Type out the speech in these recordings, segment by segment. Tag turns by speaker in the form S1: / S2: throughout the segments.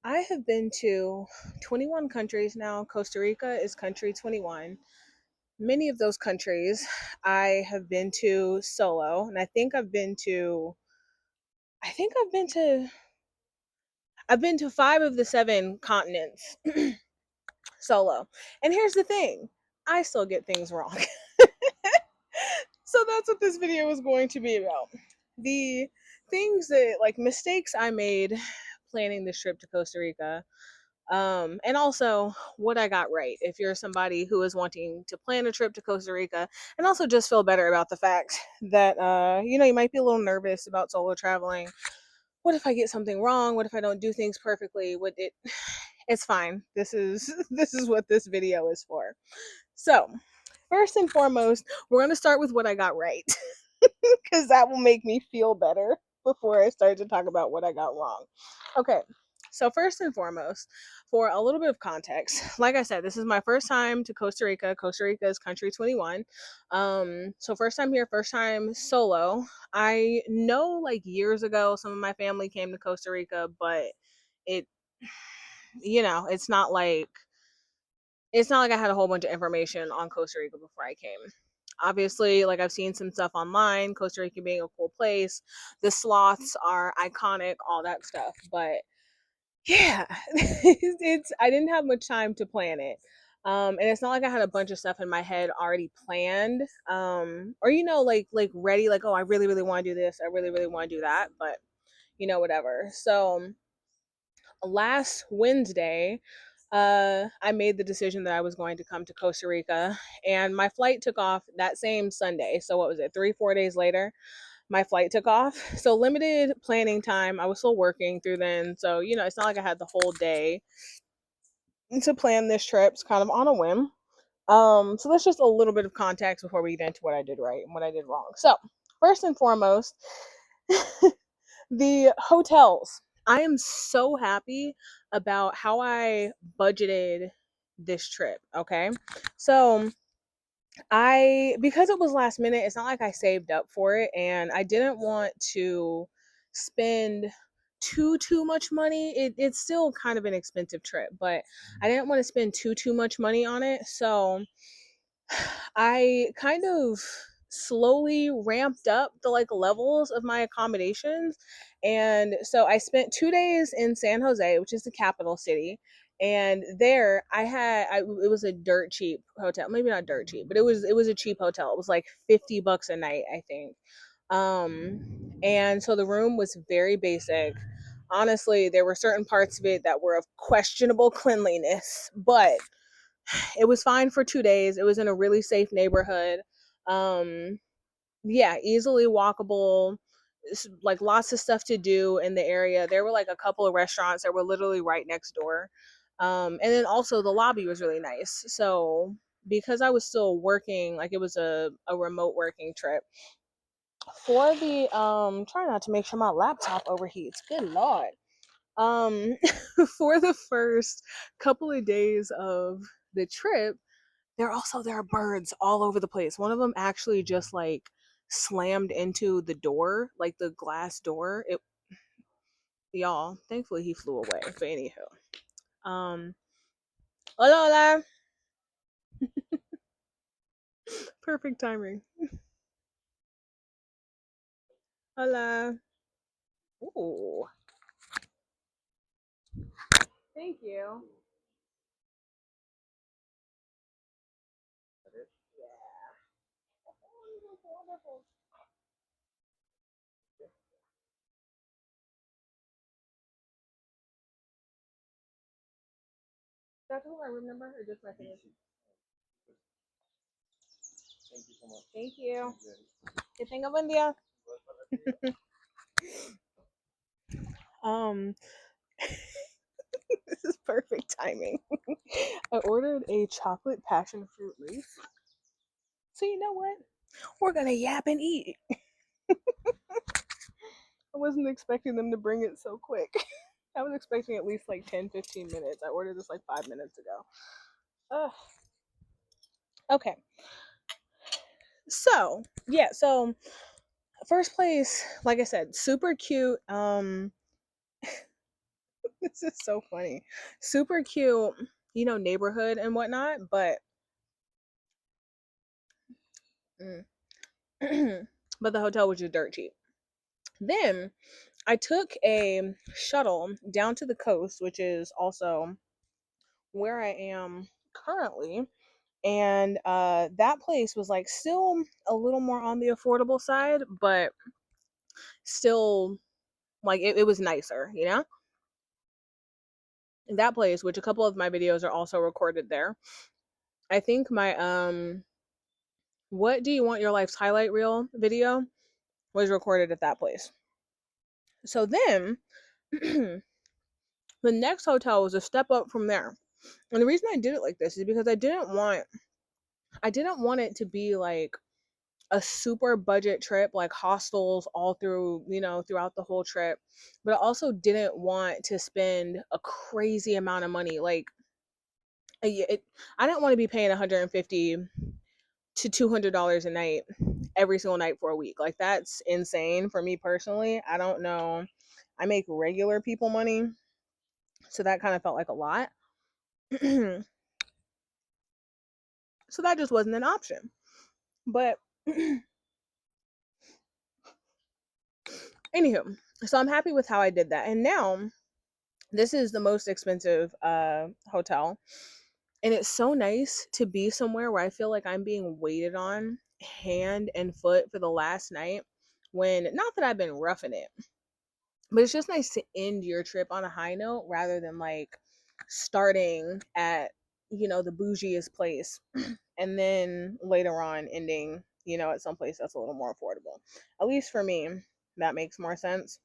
S1: I have been to 21 countries now. Costa Rica is country 21. Many of those countries I have been to solo, and I think I've been to 5 of the 7 continents solo. And here's the thing, I still get things wrong. So that's what this video is going to be about. The things that, like, mistakes I made planning this trip to Costa Rica, and also what I got right. If you're somebody who is wanting to plan a trip to Costa Rica, and also just feel better about the fact that you might be a little nervous about solo traveling. What if I get something wrong? What if I don't do things perfectly? Would it It's fine. This is what this video is for. So, first and foremost, we're going to start with what I got right because that will make me feel better before I start to talk about what I got wrong. Okay, so first and foremost, for a little bit of context, like I said, this is my first time to Costa Rica. Costa Rica is country 21. So first time here, first time solo. I know, like, years ago, some of my family came to Costa Rica, but it, it's not like I had a whole bunch of information on Costa Rica before I came. Obviously, like, I've seen some stuff online, Costa Rica being a cool place. The sloths are iconic, all that stuff. But yeah, it's I didn't have much time to plan it. And it's not like I had a bunch of stuff in my head already planned. Or like ready, like, oh, I really, really want to do this, I really, really want to do that, but whatever. So last Wednesday, I made the decision that I was going to come to Costa Rica, and my flight took off that same Sunday. So what was it, 3, 4 days later? My flight took off. So limited planning time. I was still working through then, so it's not like I had the whole day to plan this trip. It's kind of on a whim. So that's just a little bit of context before we get into what I did right and what I did wrong. So first and foremost, the hotels. I am so happy about how I budgeted this trip. Okay. So because it was last minute, it's not like I saved up for it, and I didn't want to spend too much money. It's still kind of an expensive trip, but I didn't want to spend too much money on it. So I kind of slowly ramped up the, like, levels of my accommodations. And so I spent 2 days in San Jose, which is the capital city. And there it was a dirt cheap hotel. Maybe not dirt cheap, but it was a cheap hotel. It was like $50 a night, I think. And so the room was very basic. Honestly, there were certain parts of it that were of questionable cleanliness, but it was fine for 2 days. It was in a really safe neighborhood. Um, yeah, easily walkable. Like, lots of stuff to do in the area. There were like a couple of restaurants that were literally right next door. And then also the lobby was really nice. So because I was still working, like, it was a remote working trip. For the try not to make sure my laptop overheats. Good lord. Um, for the first couple of days of the trip, there are birds all over the place. One of them actually just, like, slammed into the door, like the glass door. It Y'all, thankfully he flew away. But anywho, um, hola, hola, perfect timing. Hola. Ooh, thank you. Yeah. Wonderful, wonderful. That's my room number or just my thing? Thank you. Que tenga buen día. Um, this is perfect timing. I ordered a chocolate passion fruit leaf. So you know what? We're gonna yap and eat. I wasn't expecting them to bring it so quick. I was expecting at least like 10, 15 minutes. I ordered this like 5 minutes ago. Ugh. Okay. So, yeah, so first place, like I said, super cute. This is so funny. Super cute, neighborhood and whatnot, but mm, but the hotel was just dirt cheap. Then I took a shuttle down to the coast, which is also where I am currently. And that place was like still a little more on the affordable side, but still like it was nicer, that place, which a couple of my videos are also recorded there. I think my what do you want your life's highlight reel video was recorded at that place. So then the next hotel was a step up from there. And the reason I did it like this is because I didn't want it to be like a super budget trip, like hostels all through, throughout the whole trip. But I also didn't want to spend a crazy amount of money. Like I didn't want to be paying 150 to $200 a night every single night for a week. Like that's insane for me personally. I don't know. I make regular people money, so that kind of felt like a lot. So that just wasn't an option. But anywho, so I'm happy with how I did that. And now this is the most expensive hotel. And it's so nice to be somewhere where I feel like I'm being waited on hand and foot for the last night, when not that I've been roughing it, but it's just nice to end your trip on a high note rather than like starting at, the bougiest place and then later on ending, at some place that's a little more affordable. At least for me, that makes more sense.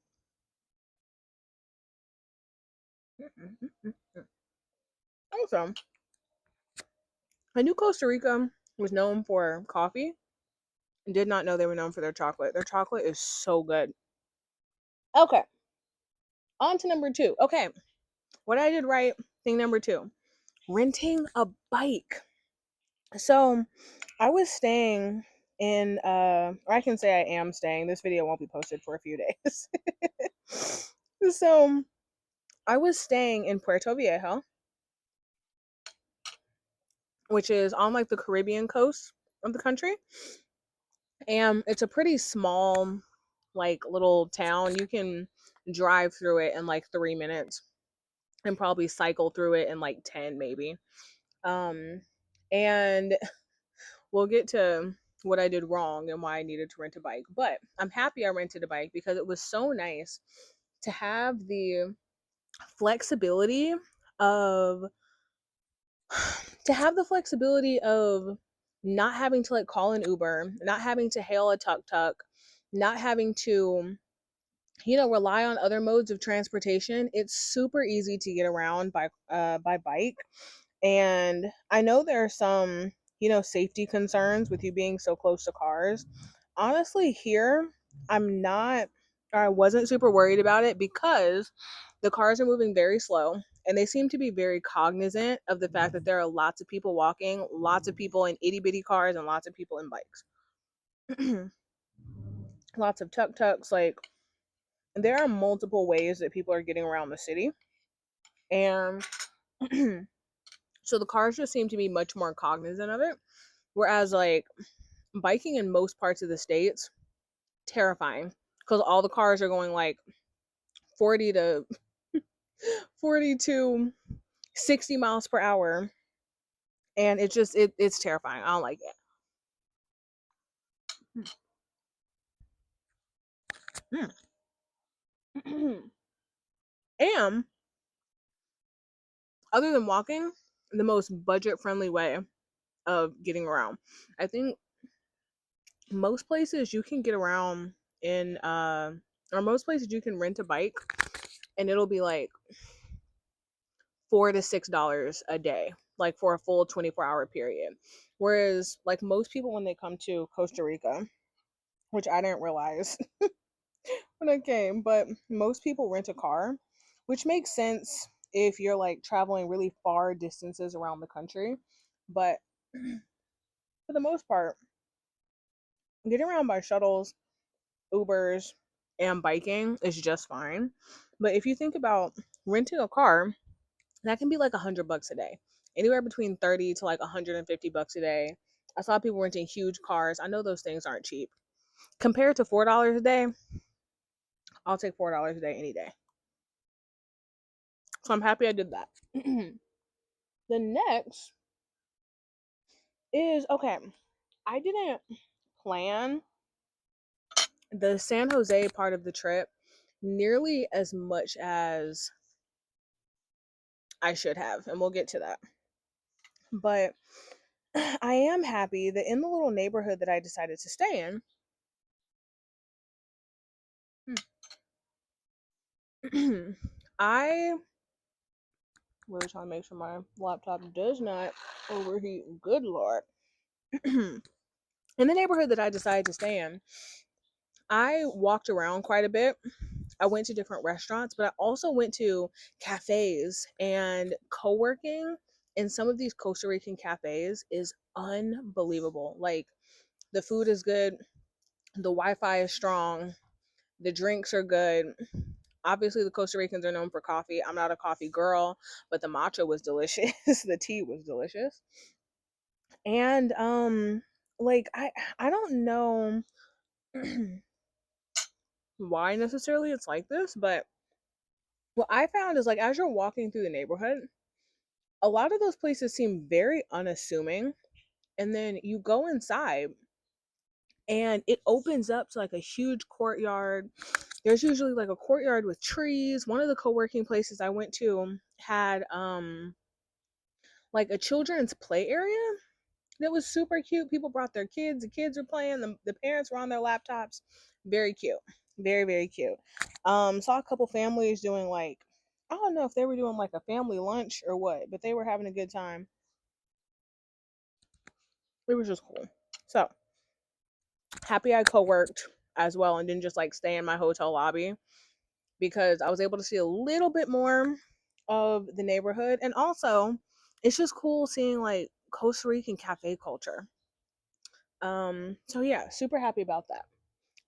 S1: Also, I knew Costa Rica was known for coffee. Did not know they were known for their chocolate. Their chocolate is so good. Okay, on to number two. Okay, what I did right, thing number two, renting a bike. So I was staying in, or I can say I am staying. This video won't be posted for a few days. So I was staying in Puerto Viejo, which is on like the Caribbean coast of the country. And it's a pretty small, like little town. You can drive through it in like 3 minutes and probably cycle through it in like 10 maybe. Um, and we'll get to what I did wrong and why I needed to rent a bike. But I'm happy I rented a bike because it was so nice to have the flexibility of not having to like call an Uber, not having to hail a tuk tuk, not having to rely on other modes of transportation. It's super easy to get around by bike. And I know there are some, safety concerns with you being so close to cars. Honestly, here, I'm not, or I wasn't super worried about it because the cars are moving very slow and they seem to be very cognizant of the fact that there are lots of people walking, lots of people in itty bitty cars, and lots of people in bikes. Lots of tuk tuks. Like, there are multiple ways that people are getting around the city. And so the cars just seem to be much more cognizant of it. Whereas, like, biking in most parts of the states, terrifying because all the cars are going like 40 to 40 to 60 miles per hour, and it's terrifying. I don't like it. And other than walking, the most budget friendly way of getting around, I think most places you can get around in or most places you can rent a bike and it'll be like $4 to $6 a day, like for a full 24-hour period. Whereas, like most people, when they come to Costa Rica, which I didn't realize when I came, but most people rent a car, which makes sense if you're like traveling really far distances around the country. But for the most part, getting around by shuttles, Ubers, and biking is just fine. But if you think about renting a car, that can be like $100 a day, anywhere between 30 to like $150 a day. I saw people renting huge cars. I know those things aren't cheap. Compared to $4 a day, I'll take $4 a day any day. So I'm happy I did that. The next is okay. I didn't plan the San Jose part of the trip nearly as much as I should have, and we'll get to that. But I am happy that in the little neighborhood that I decided to stay in, I really trying to make sure my laptop does not overheat. Good Lord. In the neighborhood that I decided to stay in, I walked around quite a bit. I went to different restaurants, but I also went to cafes, and co-working in some of these Costa Rican cafes is unbelievable. Like, the food is good, the Wi-Fi is strong, the drinks are good. Obviously, the Costa Ricans are known for coffee. I'm not a coffee girl, but the matcha was delicious. The tea was delicious. And like I don't know why necessarily it's like this, but what I found is like as you're walking through the neighborhood, a lot of those places seem very unassuming, and then you go inside and it opens up to like a huge courtyard. There's usually like a courtyard with trees. One of the co-working places I went to had like a children's play area that was super cute. People brought their kids, the kids were playing, the parents were on their laptops. Very cute. Very, very cute. Saw a couple families doing like, I don't know if they were doing like a family lunch or what, but they were having a good time. It was just cool. So happy I co-worked as well and didn't just like stay in my hotel lobby, because I was able to see a little bit more of the neighborhood. And also, it's just cool seeing like Costa Rican cafe culture. So yeah, super happy about that.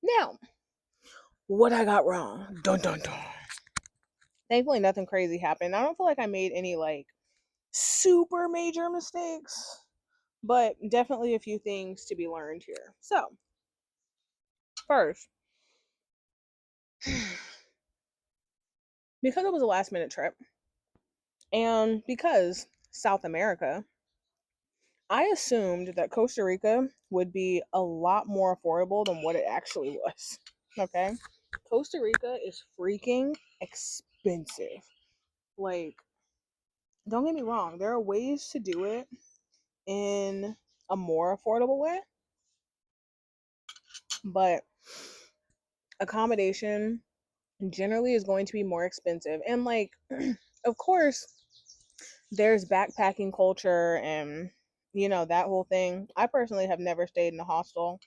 S1: Now, what I got wrong? Dun dun dun. Thankfully, nothing crazy happened. I don't feel like I made any like super major mistakes, but definitely a few things to be learned here. So, first, because it was a last minute trip, and because South America, I assumed that Costa Rica would be a lot more affordable than what it actually was. Okay? Costa Rica is freaking expensive. Like, don't get me wrong, there are ways to do it in a more affordable way, but accommodation generally is going to be more expensive. And like, of course, there's backpacking culture and that whole thing. I personally have never stayed in a hostel.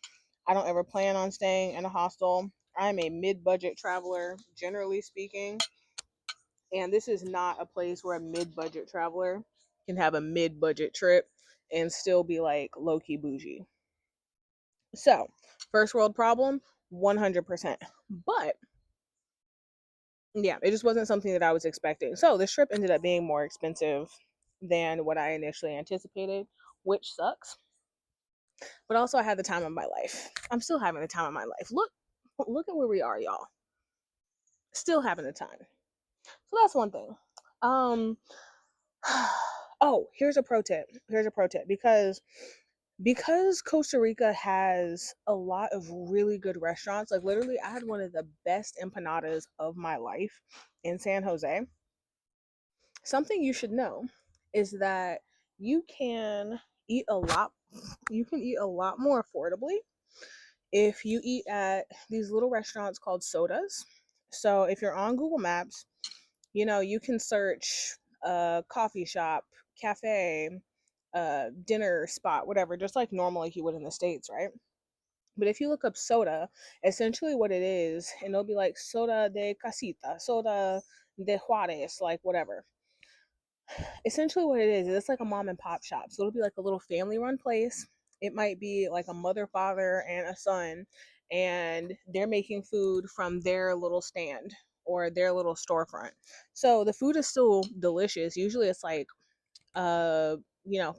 S1: I don't ever plan on staying in a hostel. I'm a mid-budget traveler, generally speaking, and this is not a place where a mid-budget traveler can have a mid-budget trip and still be like low-key bougie. So, first world problem, 100%. But yeah, it just wasn't something that I was expecting. So, this trip ended up being more expensive than what I initially anticipated, which sucks. But also, I had the time of my life. I'm still having the time of my life. Look at where we are, y'all. Still having the time. So that's one thing. Um, oh, here's a pro tip. Here's a pro tip, because Costa Rica has a lot of really good restaurants. Like, literally, I had one of the best empanadas of my life in San Jose. Something you should know is that you can eat a lot. You can eat a lot more affordably if you eat at these little restaurants called sodas. So if you're on Google Maps, you can search coffee shop, cafe, dinner spot, whatever, just like normal like you would in the States, right? But if you look up soda, essentially what it is, and it'll be like soda de casita, soda de Juarez, like whatever. Essentially what it is it's like a mom and pop shop. So it'll be like a little family run place. It might be like a mother, father, and a son, and they're making food from their little stand or their little storefront. So the food is still delicious. Usually it's like uh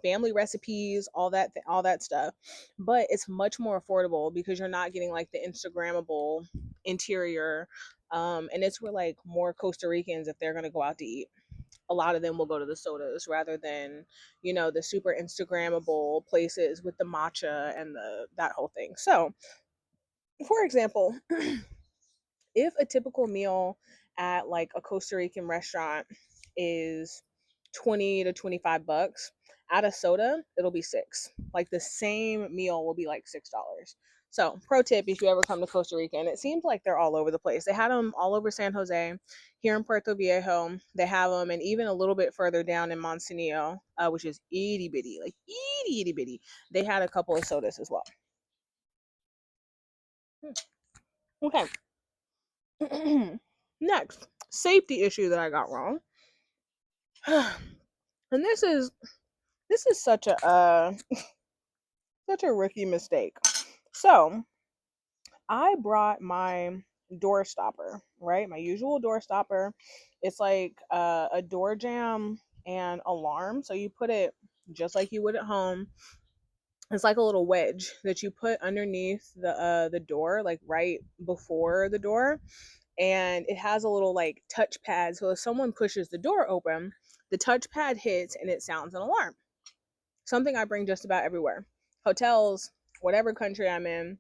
S1: family recipes, all that stuff, but it's much more affordable because you're not getting like the instagrammable interior. And it's where like more Costa Ricans, if they're going to go out to eat, a lot of them will go to the sodas rather than the super instagrammable places with the matcha and the that whole thing. So for example, if a typical meal at like a Costa Rican restaurant is 20 to 25 bucks, at a soda, it'll be six. Like the same meal will be like $6. So, pro tip if you ever come to Costa Rica, and it seems like they're all over the place. They had them all over San Jose, here in Puerto Viejo. They have them, and even a little bit further down in Monsenillo, which is itty bitty, like itty bitty. They had a couple of sodas as well. Okay. Next, safety issue that I got wrong. And this is such a rookie mistake. So I brought my door stopper, right? My usual door stopper. It's like a door jamb and alarm. So you put it just like you would at home. It's like a little wedge that you put underneath the door, like right before the door, and it has a little like touchpad. So if someone pushes the door open, the touchpad hits and it sounds an alarm. Something I bring just about everywhere, hotels, whatever country I'm in.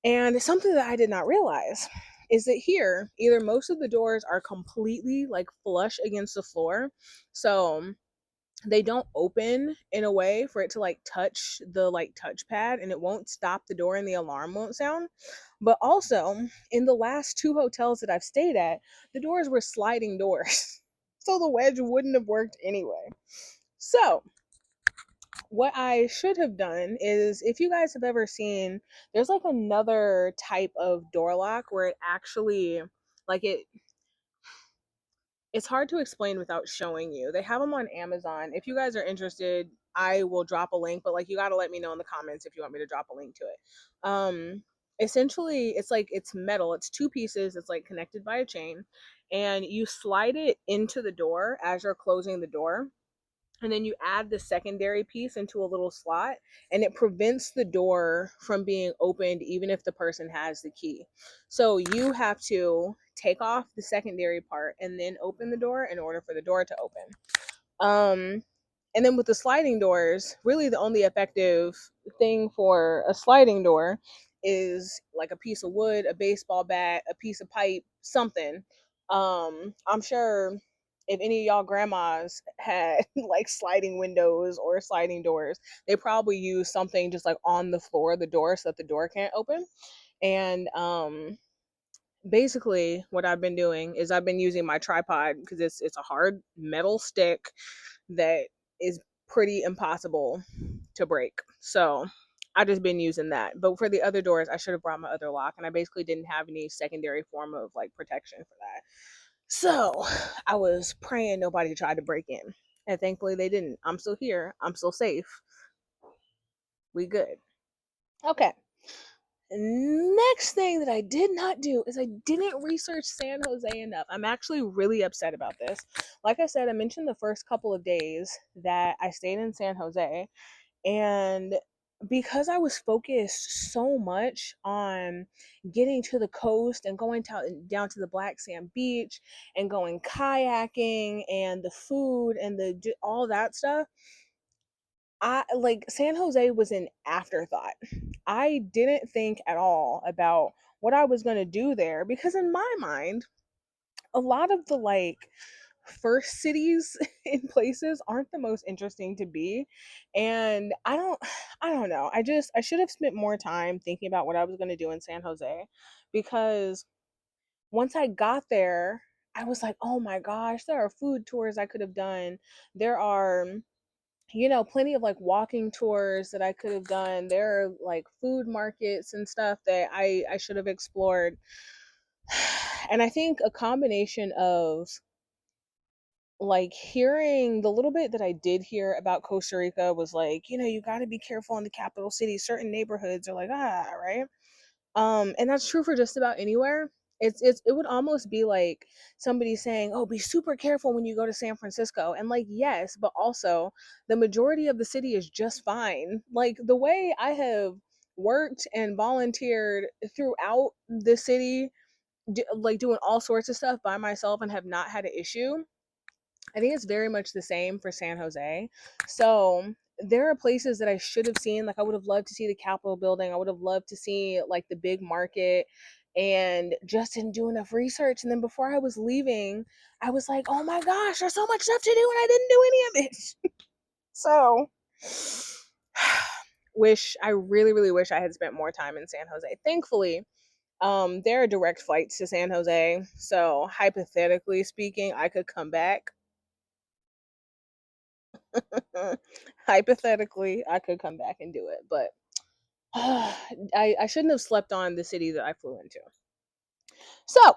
S1: And something that I did not realize is that here, either most of the doors are completely like flush against the floor. So they don't open in a way for it to like touch the like touchpad, and it won't stop the door and the alarm won't sound. But also, in the last two hotels that I've stayed at, the doors were sliding doors. So the wedge wouldn't have worked anyway. So what I should have done is, if you guys have ever seen, there's like another type of door lock where it actually, like it's hard to explain without showing you. They have them on Amazon. If you guys are interested, I will drop a link, but like you got to let me know in the comments if you want me to drop a link to it. Essentially it's like, it's metal, it's two pieces, it's like connected by a chain, and you slide it into the door as you're closing the door, and then you add the secondary piece into a little slot, and it prevents the door from being opened even if the person has the key. So you have to take off the secondary part and then open the door in order for the door to open. And then with the sliding doors, really the only effective thing for a sliding door is like a piece of wood, a baseball bat, a piece of pipe, something. I'm sure if any of y'all grandmas had like sliding windows or sliding doors, they probably use something just like on the floor of the door so that the door can't open. And basically what I've been doing is I've been using my tripod because it's a hard metal stick that is pretty impossible to break. So I just been using that. But for the other doors, I should have brought my other lock, and I basically didn't have any secondary form of like protection for that. So I was praying nobody tried to break in. And thankfully they didn't. I'm still here. I'm still safe. We good. Okay. Next thing that I did not do is I didn't research San Jose enough. I'm actually really upset about this. Like I said, I mentioned the first couple of days that I stayed in San Jose, and because I was focused so much on getting to the coast and going down to the Black Sand Beach and going kayaking and the food and the all that stuff, I like San Jose was an afterthought. I didn't think at all about what I was going to do there, because in my mind, a lot of the like first cities in places aren't the most interesting to be. And I don't know. I should have spent more time thinking about what I was going to do in San Jose, because once I got there, I was like, "Oh my gosh, there are food tours I could have done. There are plenty of like walking tours that I could have done. There are like food markets and stuff that I should have explored." And I think a combination of like hearing the little bit that I did hear about Costa Rica was like, you got to be careful in the capital city. Certain neighborhoods are like, right? And that's true for just about anywhere. It would almost be like somebody saying, "Oh, be super careful when you go to San Francisco." And like, yes, but also the majority of the city is just fine. Like the way I have worked and volunteered throughout the city, like doing all sorts of stuff by myself and have not had an issue. I think it's very much the same for San Jose. So there are places that I should have seen. Like I would have loved to see the Capitol building. I would have loved to see like the big market, and just didn't do enough research. And then before I was leaving, I was like, oh my gosh, there's so much stuff to do and I didn't do any of it. So I really, really wish I had spent more time in San Jose. Thankfully, there are direct flights to San Jose. So hypothetically speaking, I could come back. Hypothetically, I could come back and do it, but I shouldn't have slept on the city that I flew into. So,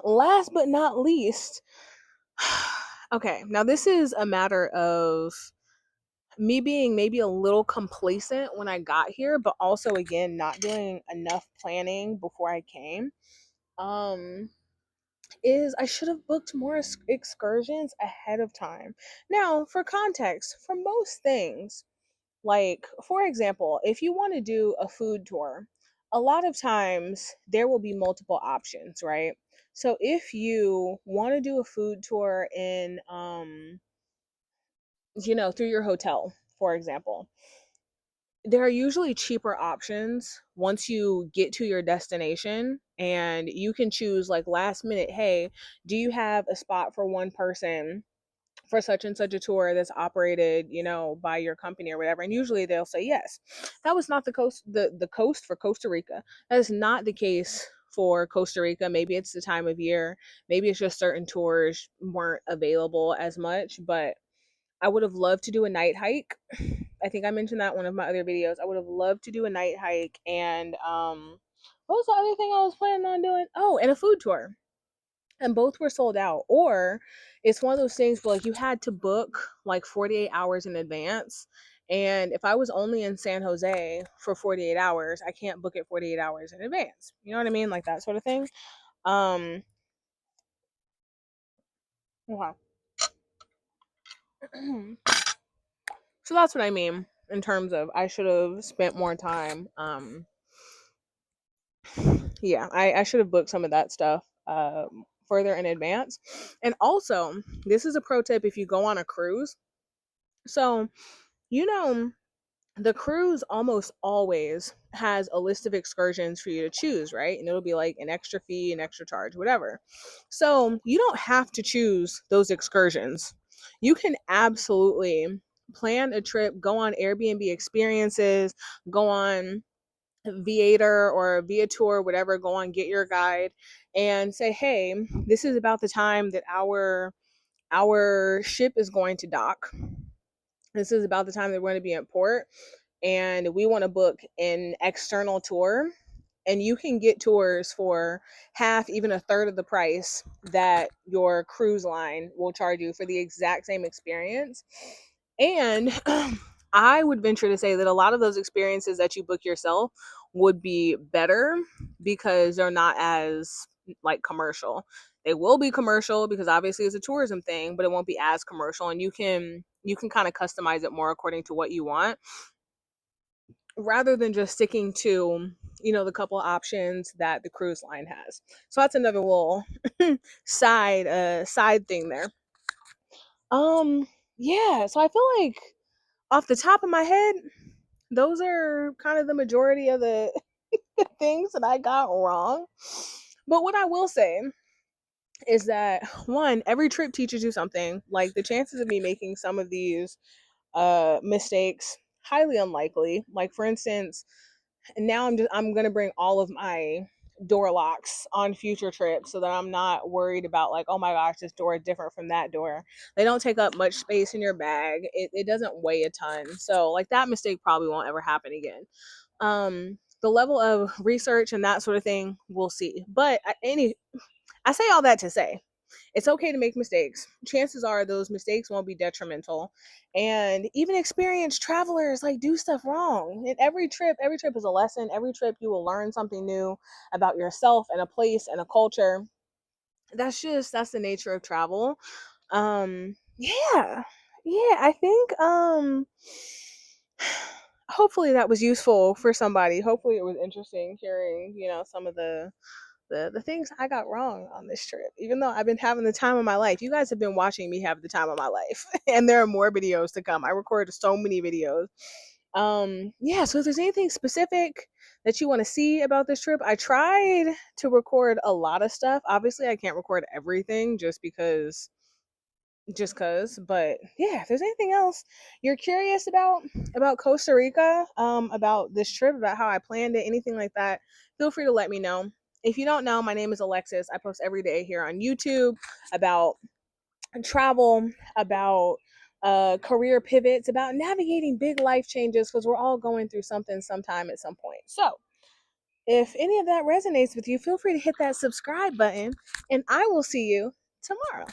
S1: last but not least, okay, now this is a matter of me being maybe a little complacent when I got here, but also again not doing enough planning before I came. Um, is I should have booked more excursions ahead of time. Now, for context, for most things, like, for example, if you want to do a food tour, a lot of times there will be multiple options, right? So if you want to do a food tour in, through your hotel, for example, there are usually cheaper options once you get to your destination, and you can choose like last minute, hey, do you have a spot for one person for such and such a tour that's operated, by your company or whatever. And usually they'll say yes. That was not the coast for Costa Rica. That is not the case for Costa Rica. Maybe it's the time of year. Maybe it's just certain tours weren't available as much, but I would have loved to do a night hike. I think I mentioned that in one of my other videos. I would have loved to do a night hike, and what was the other thing I was planning on doing? Oh, and a food tour, and both were sold out. Or it's one of those things where like you had to book like 48 hours in advance, and if I was only in San Jose for 48 hours, I can't book it 48 hours in advance. You know what I mean? Like that sort of thing. um okay. So that's what I mean in terms of I should have spent more time. Yeah, I should have booked some of that stuff further in advance. And also, this is a pro tip if you go on a cruise. So, you know, the cruise almost always has a list of excursions for you to choose, right? And it'll be like an extra fee, an extra charge, whatever. So you don't have to choose those excursions. You can absolutely plan a trip, go on Airbnb experiences, go on Viator or Viator, whatever, go on Get Your Guide and say, hey, this is about the time that our ship is going to dock. This is about the time that we're going to be in port, and we want to book an external tour. And you can get tours for half, even a third of the price that your cruise line will charge you for the exact same experience. And I would venture to say that a lot of those experiences that you book yourself would be better because they're not as like commercial. They will be commercial because obviously it's a tourism thing, but it won't be as commercial, and you can kind of customize it more according to what you want rather than just sticking to the couple options that the cruise line has. So that's another little side thing there. um yeah, so I feel like off the top of my head, those are kind of the majority of the things that I got wrong. But what I will say is that one, every trip teaches you something. Like the chances of me making some of these mistakes highly unlikely. Like for instance, now I'm gonna bring all of my door locks on future trips so that I'm not worried about like, oh my gosh, this door is different from that door. They don't take up much space in your bag. It doesn't weigh a ton. So like that mistake probably won't ever happen again. The level of research and that sort of thing, we'll see. But I say all that to say It's okay to make mistakes. Chances are those mistakes won't be detrimental. And even experienced travelers like do stuff wrong. And every trip is a lesson. Every trip you will learn something new about yourself and a place and a culture. That's the nature of travel. Yeah. Yeah, I think hopefully that was useful for somebody. Hopefully it was interesting hearing, some of the things I got wrong on this trip. Even though I've been having the time of my life. You guys have been watching me have the time of my life. And there are more videos to come. I recorded so many videos. Yeah, so if there's anything specific that you want to see about this trip, I tried to record a lot of stuff. Obviously, I can't record everything just cuz, but yeah, if there's anything else you're curious about Costa Rica, about this trip, about how I planned it, anything like that, feel free to let me know. If you don't know, my name is Alexis. I post every day here on YouTube about travel, about career pivots, about navigating big life changes, because we're all going through something sometime at some point. So if any of that resonates with you, feel free to hit that subscribe button, and I will see you tomorrow.